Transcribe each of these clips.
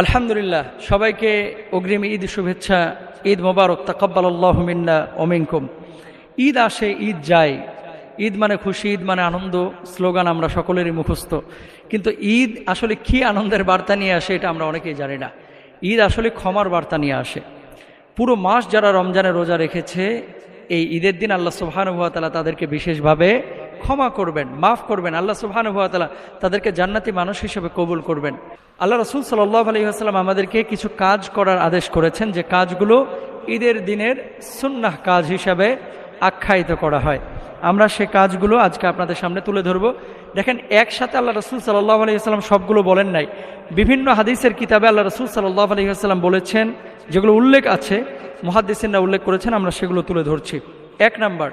আলহামদুলিল্লাহ, সবাইকে অগ্রিম ঈদ শুভেচ্ছা। ঈদ মোবারক, তাকাব্বালাল্লাহু মিন্না ওয়া মিনকুম। ঈদ আসে, ঈদ যায়। ঈদ মানে খুশি, ঈদ মানে আনন্দ, স্লোগান আমরা সকলেরই মুখস্থ। কিন্তু ঈদ আসলে কি আনন্দের বার্তা নিয়ে আসে এটা আমরা অনেকেই জানি না। ঈদ আসলে ক্ষমার বার্তা নিয়ে আসে। পুরো মাস যারা রমজানে রোজা রেখেছে, এই ঈদের দিন আল্লাহ সুবহানাহু ওয়া তাআলা তাদেরকে বিশেষভাবে ক্ষমা করবেন, মাফ করবেন। আল্লাহ সুবহানাহু ওয়া তাআলা তাদেরকে জান্নাতি মানুষ হিসেবে কবুল করবেন। আল্লাহ রাসূল সাল্লাল্লাহু আলাইহি ওয়াসাল্লাম আমাদেরকে কিছু কাজ করার আদেশ করেছেন, যে কাজগুলো ঈদের দিনের সুন্নাহ কাজ হিসাবে আখ্যায়িত করা হয়। আমরা সে কাজগুলো আজকে আপনাদের সামনে তুলে ধরব। দেখেন, একসাথে আল্লাহ রাসূল সাল্লাল্লাহু আলাইহি ওয়াসাল্লাম সবগুলো বলেন নাই। বিভিন্ন হাদিসের কিতাবে আল্লাহ রাসূল সাল্লাল্লাহু আলাইহি ওয়াসাল্লাম বলেছেন, যেগুলো উল্লেখ আছে, মুহাদ্দিসিনরা উল্লেখ করেছেন, আমরা সেগুলো তুলে ধরছি। 1 নাম্বার,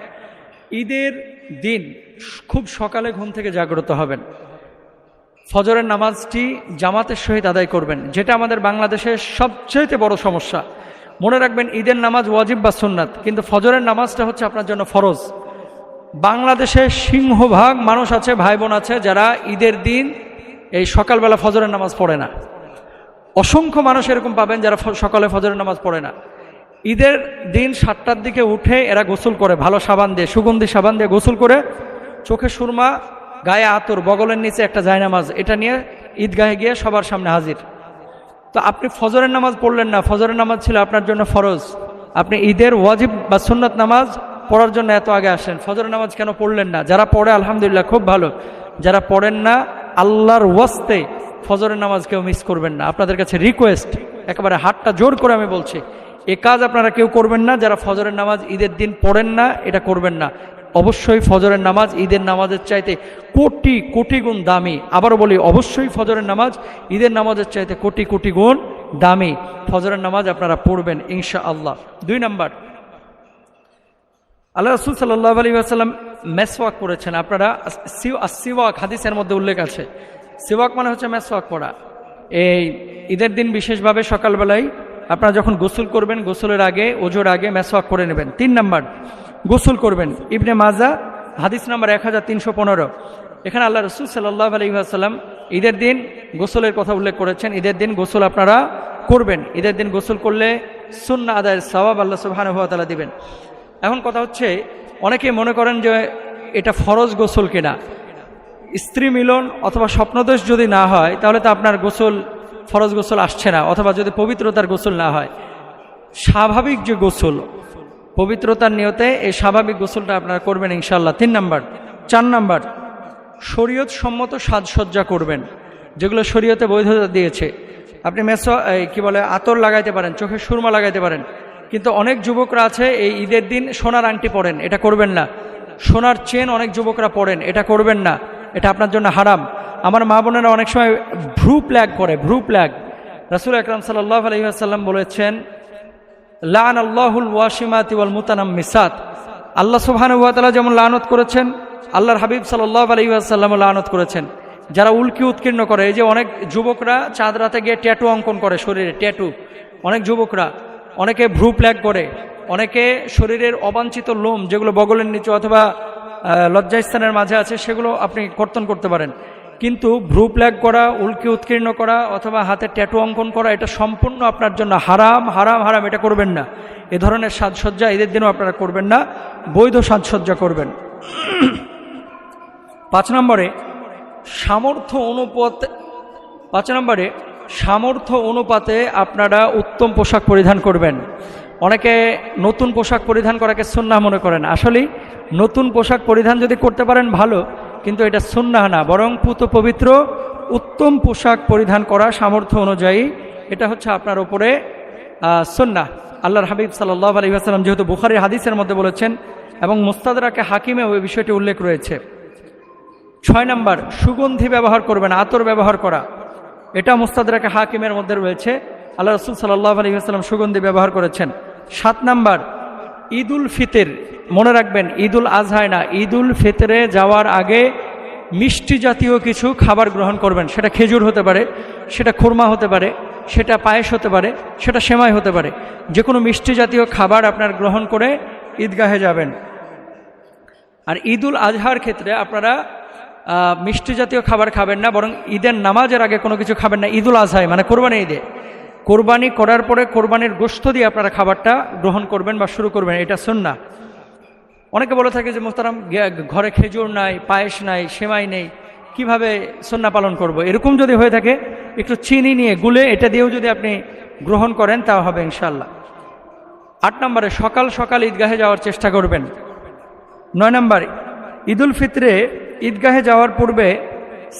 ঈদের দিন খুব সকালে ঘুম থেকে জাগ্রত হবেন। ফজরের নামাজটি জামাতের সহিত আদায় করবেন, যেটা আমাদের বাংলাদেশের সবচেয়ে বড় সমস্যা। মনে রাখবেন, ঈদের নামাজ ওয়াজিব বা সুন্নাত, কিন্তু ফজরের নামাজটা হচ্ছে আপনার জন্য ফরজ। বাংলাদেশের সিংহভাগ মানুষ আছে, ভাই বোন আছে, যারা ঈদের দিন এই সকালবেলা ফজরের নামাজ পড়ে না। অসংখ্য মানুষ এরকম পাবেন যারা সকালে ফজরের নামাজ পড়ে না। ঈদের দিন 7টার দিকে উঠে এরা গোসল করে, ভালো সাবান দিয়ে, সুগন্ধি সাবান দিয়ে গোসল করে, চোখে সুরমা, গায়ে আতর, বগলের নিচে একটা জায়নামাজ, এটা নিয়ে ঈদগাহে গিয়ে সবার সামনে হাজির। তো আপনি ফজরের নামাজ পড়লেন না, ফজরের নামাজ ছিল আপনার জন্য ফরজ। আপনি ঈদের ওয়াজিব বা সুন্নাত নামাজ পড়ার জন্য এত আগে আসেন, ফজরের নামাজ কেন পড়লেন না? যারা পড়ে আলহামদুলিল্লাহ, খুব ভালো। যারা পড়েন না, আল্লাহর ওয়াস্তে ফজরের নামাজ কেউ মিস করবেন না। আপনাদের কাছে রিকোয়েস্ট, একেবারে হাতটা জোর করে আমি বলছি, এ কাজ আপনারা কেউ করবেন না। যারা ফজরের নামাজ ঈদের দিন পড়েন না, এটা করবেন না। অবশ্যই ফজরের নামাজ ঈদের নামাজের চাইতে কোটি কোটি গুণ দামি। আবারও বলি, অবশ্যই ফজরের নামাজ ঈদের নামাজের চাইতে কোটি কোটি গুণ দামি। ফজরের নামাজ আপনারা পড়বেন ইনশাআল্লাহ। 2 নাম্বার, আল্লাহ রাসূল সাল্লাল্লাহু আলাইহি ওয়াসাল্লাম মেসওয়াক করেছেন। আপনারা সিওয়াক হাদিসের মধ্যে উল্লেখ আছে। সিওয়াক মানে হচ্ছে মেসওয়াক করা। এই ঈদের দিন বিশেষভাবে সকালবেলায় আপনারা যখন গোসল করবেন, গোসলের আগে, ওজোর আগে মেসওয়াক করে নেবেন। 3 নাম্বার, গোসল করবেন। ইবনে মাজা হাদিস নাম্বার 1315। এখানে আল্লাহ রাসূল সাল্লাল্লাহু আলাইহি ওয়াসাল্লাম ঈদের দিন গোসলের কথা উল্লেখ করেছেন। ঈদের দিন গোসল আপনারা করবেন। ঈদের দিন গোসল করলে সুন্নাহ আদায়ের সওয়াব আল্লাহ সুবহানাহু ওয়া তাআলা দিবেন। এখন কথা হচ্ছে, অনেকে মনে করেন যে এটা ফরজ গোসল কিনা। স্ত্রী মিলন অথবা স্বপ্নদোষ যদি না হয়, তাহলে তো আপনার গোসল ফরজ গোসল আসছে না, অথবা যদি পবিত্রতার গোসল না হয়। স্বাভাবিক যে গোসল, পবিত্রতার নিয়তে এই স্বাভাবিক গোসলটা আপনারা করবেন ইনশাআল্লাহ। 3 নাম্বার। 4 নাম্বার, শরীয়ত সম্মত সাজসজ্জা করবেন, যেগুলো শরীয়তে বৈধতা দিয়েছে। আপনি আতর লাগাইতে পারেন, চোখে সুরমা লাগাইতে পারেন, কিন্তু অনেক যুবকরা আছে এই ঈদের দিন সোনার আংটি পরেন, এটা করবেন না। সোনার চেন অনেক যুবকরা পরেন, এটা করবেন না, এটা আপনার জন্য হারাম। আমার মা বোনেরা অনেক সময় ভ্রু প্ল্যাগ করে, ভ্রু প্ল্যাগ। রাসূল আকরাম সাল্লাল্লাহু আলাইহি ওয়াসাল্লাম বলেছেন, লাআন আল্লাহুল ওয়াশিমাতি ওয়াল মুতানাম্মিসাত। আল্লাহ সুবহানাহু ওয়া তাআলা যেমন লানত করেছেন, আল্লাহর হাবিব সাল্লাল্লাহু আলাইহি ওয়াসাল্লামও লানত করেছেন যারা উল্কি উৎকীর্ণ করে। এই যে অনেক যুবকরা চাঁদ রাতে গিয়ে ট্যাটু অঙ্কন করে শরীরে, ট্যাটু। অনেক যুবকরা, অনেকে ভ্রু প্ল্যাগ করে, অনেকে শরীরের অবাঞ্ছিত লোম যেগুলো বগলের নিচে অথবা লজ্জাস্থানের মাঝে আছে, সেগুলো আপনি কর্তন করতে পারেন। কিন্তু ভ্রু প্ল্যাগ করা, উল্কি উৎকীর্ণ করা অথবা হাতে ট্যাটু অঙ্কন করা, এটা সম্পূর্ণ আপনার জন্য হারাম, হারাম, হারাম। এটা করবেন না। এ ধরনের সাজসজ্জা ঈদের দিনও আপনারা করবেন না, বৈধ সাজসজ্জা করবেন। 5 নম্বরে, সামর্থ্য অনুপাতে আপনারা উত্তম পোশাক পরিধান করবেন। অনেকে নতুন পোশাক পরিধান করাকে সুন্নাহ মনে করেন। আসলে নতুন পোশাক পরিধান যদি করতে পারেন ভালো, কিন্তু এটা সুন্নাহ না, বরং পুত পবিত্র উত্তম পোশাক পরিধান করা সামর্থ্য অনুযায়ী, এটা হচ্ছে আপনার উপরে সুন্নাহ। আল্লাহর হাবিব সাল্লাল্লাহু আলাইহি ওয়াসাল্লাম যেহেতু বুখারীর হাদিসের মধ্যে বলেছেন এবং মুস্তাদরাকে হাকিমে ওই বিষয়টি উল্লেখ রয়েছে। 6 নাম্বার, সুগন্ধি ব্যবহার করবেন, আতর ব্যবহার করা, এটা মুস্তাদরাকে হাকিমের মধ্যে রয়েছে। আল্লাহ রাসূল সাল্লাল্লাহু আলাইহি ওয়াসাল্লাম সুগন্ধি ব্যবহার করেছেন। 7 নাম্বার, ঈদুল ফিতর। মনে রাখবেন, ঈদুল আজহায় না, ঈদুল ফিতরে যাওয়ার আগে মিষ্টি জাতীয় কিছু খাবার গ্রহণ করবেন। সেটা খেজুর হতে পারে, সেটা খুরমা হতে পারে, সেটা পায়েস হতে পারে, সেটা সেমাই হতে পারে। যে কোনো মিষ্টি জাতীয় খাবার আপনার গ্রহণ করে ঈদগাহে যাবেন। আর ঈদুল আজহার ক্ষেত্রে আপনারা মিষ্টি জাতীয় খাবার খাবেন না, বরং ঈদের নামাজের আগে কোনো কিছু খাবেন না। ঈদুল আজহায় মানে কোরবানি ঈদে কোরবানি করার পরে কোরবানির গোশত দিয়ে আপনারা খাবারটা গ্রহণ করবেন বা শুরু করবেন, এটা সুন্নাহ। অনেকে বলে থাকে যে মোহতারাম ঘরে খেজুর নাই, পায়েস নাই, সেমাই নেই, কিভাবে সুন্নাহ পালন করব। এরকম যদি হয়ে থাকে একটু চিনি নিয়ে গুলে এটা দিয়েও যদি আপনি গ্রহণ করেন তা হবে ইনশাআল্লাহ। 8 নম্বরে সকাল সকাল ঈদগাহে যাওয়ার চেষ্টা করবেন। 9 নম্বর, ঈদুল ফিতরে ঈদগাহে যাওয়ার পূর্বে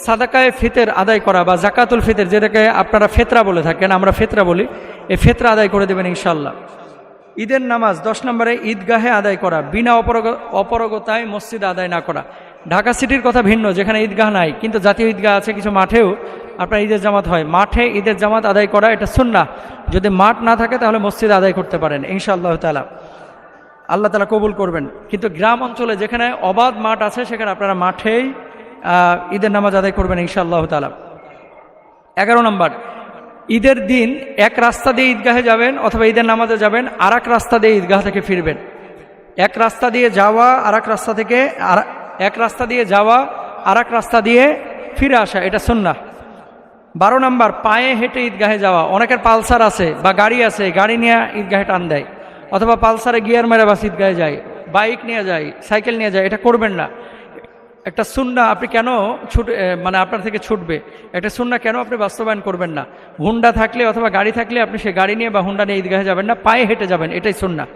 সাদাকায়ে ফিতর আদায় করা বা জাকাতুল ফিতর, যেটাকে আপনারা ফেতরা বলে থাকেন, আমরা ফেতরা বলি, এই ফেতরা আদায় করে দেবেন ইনশাআল্লাহ। ঈদের নামাজ 10 নম্বরে ঈদগাহে আদায় করা, বিনা অপরগতায় মসজিদে আদায় না করা। ঢাকা সিটির কথা ভিন্ন, যেখানে ঈদগাহ নাই কিন্তু জাতীয় ঈদগাহ আছে, কিছু মাঠেও আপনার ঈদের জামাত হয়, মাঠে ঈদের জামাত আদায় করা এটা সুন্নাহ। যদি মাঠ না থাকে তাহলে মসজিদে আদায় করতে পারেন ইনশাআল্লাহ তাআলা, আল্লাহ তাআলা কবুল করবেন। কিন্তু গ্রাম অঞ্চলে যেখানে অবাধ মাঠ আছে সেখানে আপনারা মাঠেই ঈদের নামাজ আদায় করবেন ইনশাআল্লাহ তাআলা। 11 নম্বর, ঈদের দিন এক রাস্তা দিয়ে ঈদগাহে যাবেন অথবা ঈদের নামাজে যাবেন, আর এক রাস্তা দিয়ে ঈদগাহ থেকে ফিরবেন। এক রাস্তা দিয়ে যাওয়া আর এক রাস্তা থেকে এক রাস্তা দিয়ে যাওয়া আর এক রাস্তা দিয়ে ফিরে আসা, এটা সুন্নাহ। 12 নম্বর, পায়ে হেঁটে ঈদগাহে যাওয়া। অনেকের পালসার আছে বা গাড়ি আছে, গাড়ি নিয়ে ঈদগাহে টান দেয়, অথবা পালসারে গিয়ার মেরে বাস ঈদগাহে যায়, বাইক নিয়ে যায়, সাইকেল নিয়ে যায়, এটা করবেন না। একটা সুন্নাহ আপনি কেন মানে আপনার থেকে ছুটবে, একটা সুন্নাহ কেন আপনি বাস্তবায়ন করবেন না? হুন্ডা থাকলে অথবা গাড়ি থাকলে আপনি সে গাড়ি নিয়ে বা হুন্ডা নিয়ে ঈদগাহে যাবেন না, পায়ে হেঁটে যাবেন, এটাই সুন্নাহ।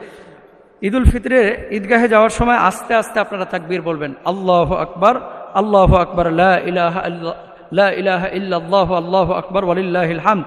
ঈদুল ফিতরে ঈদগাহে যাওয়ার সময় আস্তে আস্তে আপনারা তাকবীর বলবেন, আল্লাহু আকবার, আল্লাহু আকবার, লা ইলাহা ইল্লাল্লাহু আল্লাহু আকবার ওয়ালিল্লাহিল হামদ।